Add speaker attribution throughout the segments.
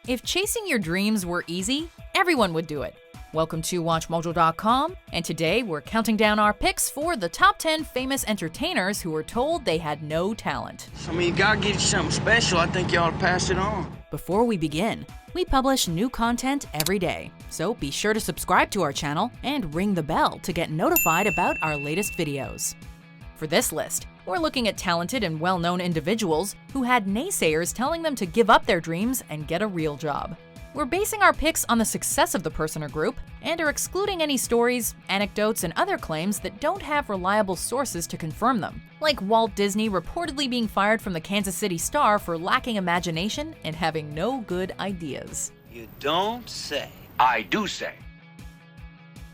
Speaker 1: If chasing your dreams were easy, everyone would do it. Welcome to WatchMojo.com, and today we're counting down our picks for the top 10 famous entertainers who were told they had no talent.
Speaker 2: I mean, you gotta get you something special. I think you ought to pass it on.
Speaker 1: Before we begin, we publish new content every day, so be sure to subscribe to our channel and ring the bell to get notified about our latest videos. For this list, we're looking at talented and well-known individuals who had naysayers telling them to give up their dreams and get a real job. We're basing our picks on the success of the person or group and are excluding any stories, anecdotes, and other claims that don't have reliable sources to confirm them, like Walt Disney reportedly being fired from the Kansas City Star for lacking imagination and having no good ideas.
Speaker 2: You don't say.
Speaker 3: I do say.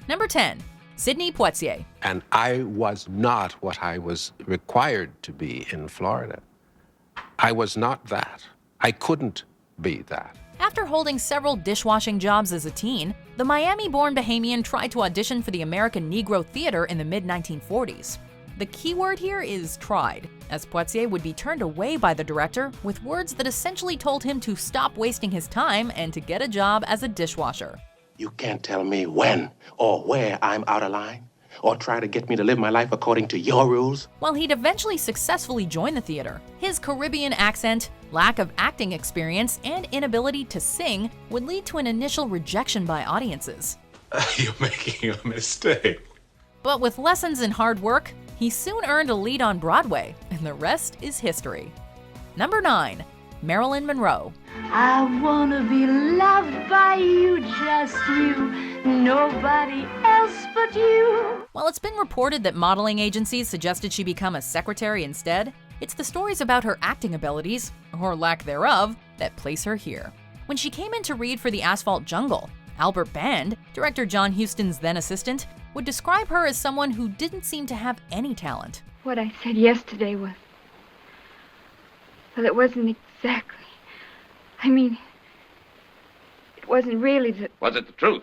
Speaker 1: Number 10. Sidney Poitier.
Speaker 4: And I was not what I was required to be in Florida. I was not that. I couldn't be that.
Speaker 1: After holding several dishwashing jobs as a teen, the Miami-born Bahamian tried to audition for the American Negro Theater in the mid-1940s. The key word here is tried, as Poitier would be turned away by the director with words that essentially told him to stop wasting his time and to get a job as a dishwasher.
Speaker 5: You can't tell me when or where I'm out of line, or try to get me to live my life according to your rules.
Speaker 1: While he'd eventually successfully join the theater, his Caribbean accent, lack of acting experience, and inability to sing would lead to an initial rejection by audiences.
Speaker 6: You're making a mistake.
Speaker 1: But with lessons in hard work, he soon earned a lead on Broadway, and the rest is history. Number 9. Marilyn Monroe.
Speaker 7: I wanna be loved by you, just you, nobody else but you.
Speaker 1: While it's been reported that modeling agencies suggested she become a secretary instead, it's the stories about her acting abilities, or lack thereof, that place her here. When she came in to read for The Asphalt Jungle, Albert Band, director John Huston's then assistant, would describe her as someone who didn't seem to have any talent.
Speaker 7: What I said yesterday was... well, it wasn't exactly... I mean, it wasn't really the...
Speaker 3: Was it the truth?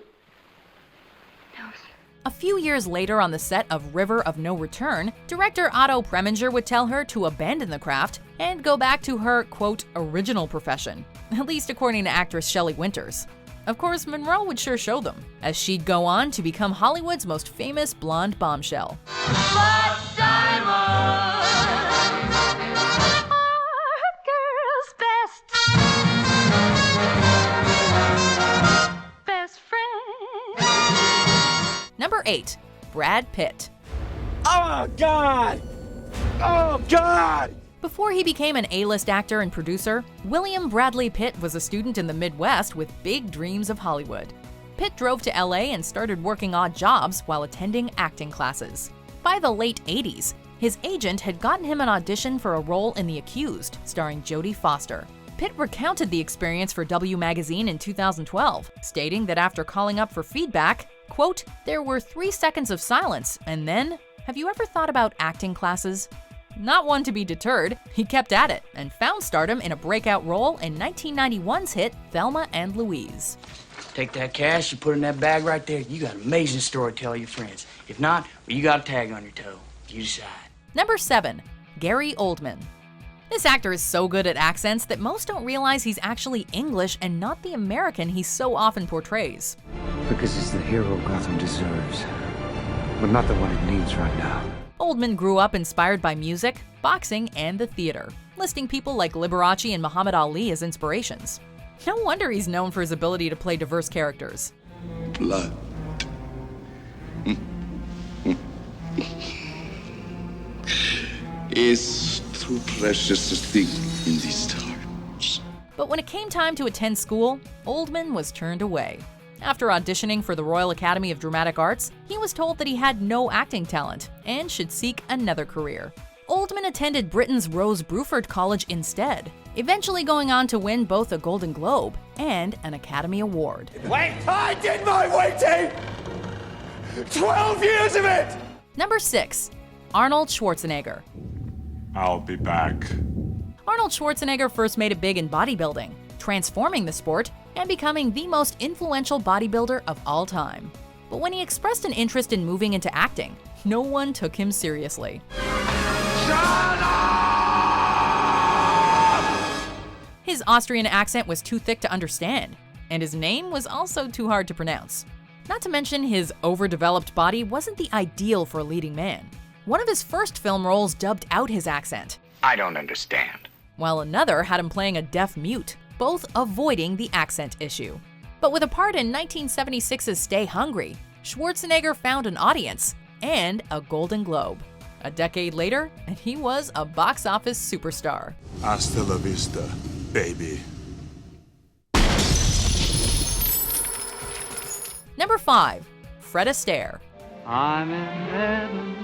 Speaker 7: No, sir.
Speaker 1: A few years later on the set of River of No Return, director Otto Preminger would tell her to abandon the craft and go back to her, quote, original profession, at least according to actress Shelley Winters. Of course, Monroe would sure show them, as she'd go on to become Hollywood's most famous blonde bombshell.
Speaker 7: But diamonds are a girl's best friend.
Speaker 1: Number 8. Brad Pitt.
Speaker 2: Oh, God! Oh, God!
Speaker 1: Before he became an A-list actor and producer, William Bradley Pitt was a student in the Midwest with big dreams of Hollywood. Pitt drove to LA and started working odd jobs while attending acting classes. By the late 80s, his agent had gotten him an audition for a role in The Accused, starring Jodie Foster. Pitt recounted the experience for W Magazine in 2012, stating that after calling up for feedback, quote, there were 3 seconds of silence, and then, have you ever thought about acting classes? Not one to be deterred, he kept at it and found stardom in a breakout role in 1991's hit Thelma and Louise.
Speaker 2: Take that cash, you put it in that bag right there. You got an amazing story to tell your friends. If not, well, you got a tag on your toe. You decide.
Speaker 1: Number 7. Gary Oldman. This actor is so good at accents that most don't realize he's actually English and not the American he so often portrays.
Speaker 8: Because he's the hero Gotham deserves, but not the one it needs right now.
Speaker 1: Oldman grew up inspired by music, boxing, and the theater, listing people like Liberace and Muhammad Ali as inspirations. No wonder he's known for his ability to play diverse characters.
Speaker 6: Blood.
Speaker 9: Is too precious a thing in these times.
Speaker 1: But when it came time to attend school, Oldman was turned away. After auditioning for the Royal Academy of Dramatic Arts, he was told that he had no acting talent and should seek another career. Oldman attended Britain's Rose Bruford College instead, eventually going on to win both a Golden Globe and an Academy Award.
Speaker 2: Wait! I did my waiting! 12 years of it!
Speaker 1: Number 6. Arnold Schwarzenegger.
Speaker 6: I'll be back.
Speaker 1: Arnold Schwarzenegger first made it big in bodybuilding, transforming the sport and becoming the most influential bodybuilder of all time. But when he expressed an interest in moving into acting, no one took him seriously. His Austrian accent was too thick to understand, and his name was also too hard to pronounce. Not to mention, his overdeveloped body wasn't the ideal for a leading man. One of his first film roles dubbed out his accent,
Speaker 3: I don't understand.
Speaker 1: while another had him playing a deaf mute, both avoiding the accent issue. But with a part in 1976's Stay Hungry, Schwarzenegger found an audience and a Golden Globe. A decade later, and he was a box office superstar.
Speaker 6: Hasta la vista, baby.
Speaker 1: Number 5. Fred Astaire.
Speaker 8: I'm in heaven,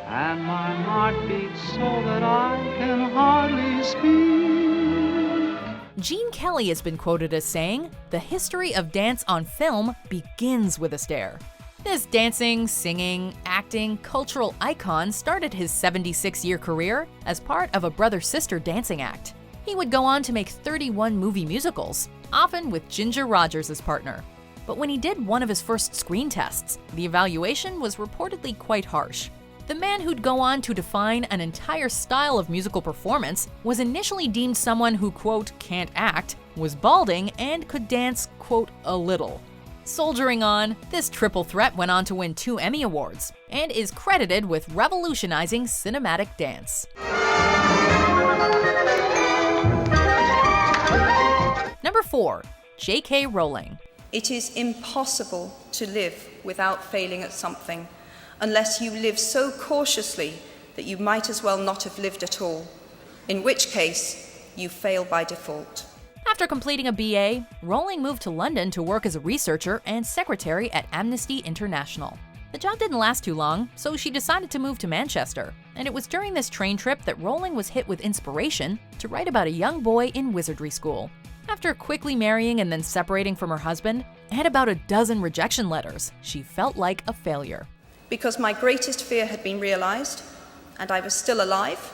Speaker 8: and my heart beats so that I can hardly speak.
Speaker 1: Gene Kelly has been quoted as saying, "The history of dance on film begins with Astaire." This dancing, singing, acting, cultural icon started his 76-year career as part of a brother-sister dancing act. He would go on to make 31 movie musicals, often with Ginger Rogers as partner. But when he did one of his first screen tests, the evaluation was reportedly quite harsh. The man who'd go on to define an entire style of musical performance was initially deemed someone who, quote, can't act, was balding, and could dance, quote, a little. Soldiering on, this triple threat went on to win 2 Emmy Awards, and is credited with revolutionizing cinematic dance. Number 4. J.K. Rowling.
Speaker 10: It is impossible to live without failing at something, unless you live so cautiously that you might as well not have lived at all, in which case you fail by default.
Speaker 1: After completing a BA, Rowling moved to London to work as a researcher and secretary at Amnesty International. The job didn't last too long, so she decided to move to Manchester, and it was during this train trip that Rowling was hit with inspiration to write about a young boy in wizardry school. After quickly marrying and then separating from her husband, and about a dozen rejection letters, she felt like a failure.
Speaker 10: Because my greatest fear had been realized, and I was still alive,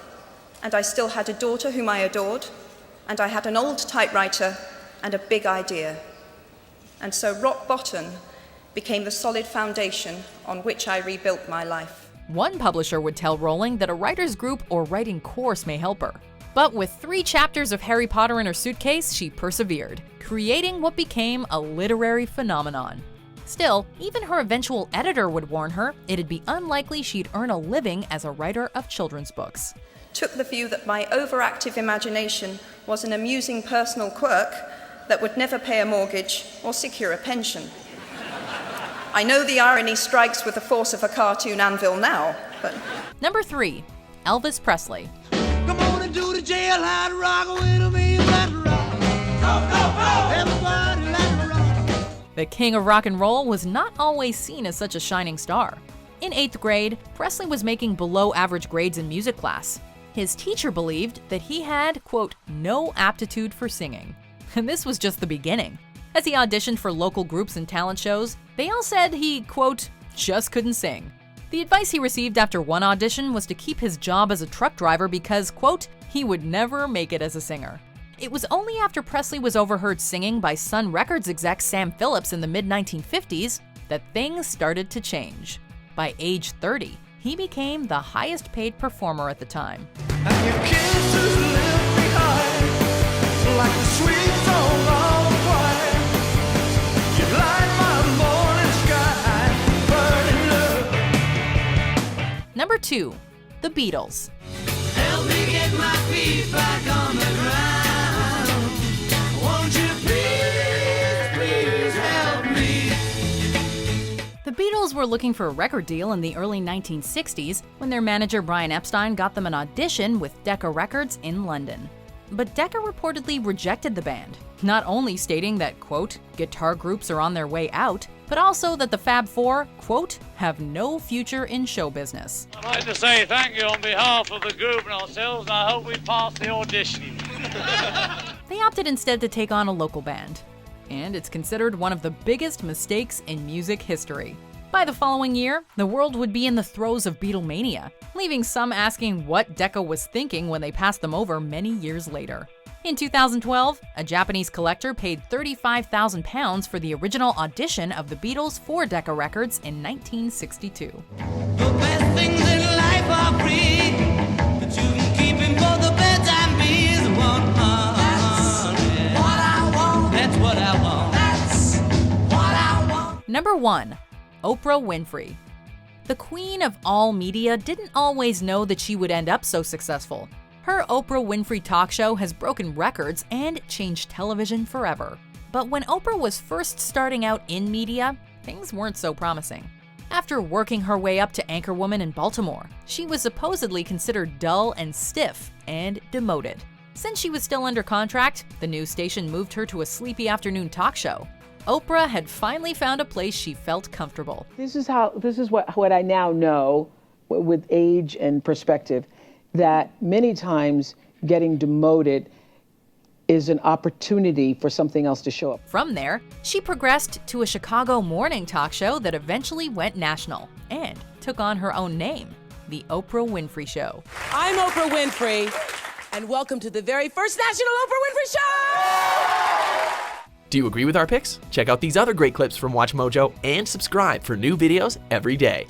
Speaker 10: and I still had a daughter whom I adored, and I had an old typewriter and a big idea. And so rock bottom became the solid foundation on which I rebuilt my life.
Speaker 1: One publisher would tell Rowling that a writer's group or writing course may help her. But with 3 chapters of Harry Potter in her suitcase, she persevered, creating what became a literary phenomenon. Still, even her eventual editor would warn her it'd be unlikely she'd earn a living as a writer of children's books.
Speaker 10: Took the view that my overactive imagination was an amusing personal quirk that would never pay a mortgage or secure a pension. I know the irony strikes with the force of a cartoon anvil now, but...
Speaker 1: Number 3. Elvis Presley.
Speaker 11: Come on and do the jailhouse rock with me, let it rock. Go, go, go! Everybody let it rock.
Speaker 1: The king of rock and roll was not always seen as such a shining star. In 8th grade, Presley was making below-average grades in music class. His teacher believed that he had, quote, no aptitude for singing. And this was just the beginning. As he auditioned for local groups and talent shows, they all said he, quote, just couldn't sing. The advice he received after one audition was to keep his job as a truck driver because, quote, he would never make it as a singer. It was only after Presley was overheard singing by Sun Records exec Sam Phillips in the mid-1950s that things started to change. By age 30, he became the highest paid performer at the time.
Speaker 11: And your kisses live behind like the sweet song of the choir. You light my morning sky, burning love.
Speaker 1: Number 2. The Beatles.
Speaker 11: Help me get my feet back on the ground. Won't you please, please help me?
Speaker 1: The Beatles were looking for a record deal in the early 1960s when their manager Brian Epstein got them an audition with Decca Records in London. But Decca reportedly rejected the band, not only stating that, quote, guitar groups are on their way out, but also that the Fab Four, quote, have no future in show business.
Speaker 12: I'd like to say thank you on behalf of the group and ourselves, and I hope we pass the audition.
Speaker 1: They opted instead to take on a local band, and it's considered one of the biggest mistakes in music history. By the following year, the world would be in the throes of Beatlemania, leaving some asking what Decca was thinking when they passed them over many years later. In 2012, a Japanese collector paid £35,000 for the original audition of the Beatles for Decca Records in 1962.
Speaker 11: The best things in life are free, but you can keep him for the bedtime bees. What
Speaker 1: Number 1. Oprah Winfrey. The queen of all media didn't always know that she would end up so successful. Her Oprah Winfrey talk show has broken records and changed television forever. But when Oprah was first starting out in media, things weren't so promising. After working her way up to anchorwoman in Baltimore, she was supposedly considered dull and stiff and demoted. Since she was still under contract, the news station moved her to a sleepy afternoon talk show. Oprah had finally found a place she felt comfortable.
Speaker 3: This is what I now know with age and perspective, that many times getting demoted is an opportunity for something else to show up.
Speaker 1: From there, she progressed to a Chicago morning talk show that eventually went national and took on her own name, The Oprah Winfrey Show.
Speaker 13: I'm Oprah Winfrey, and welcome to the very first National Oprah Winfrey Show!
Speaker 14: Do you agree with our picks? Check out these other great clips from Watch Mojo and subscribe for new videos every day.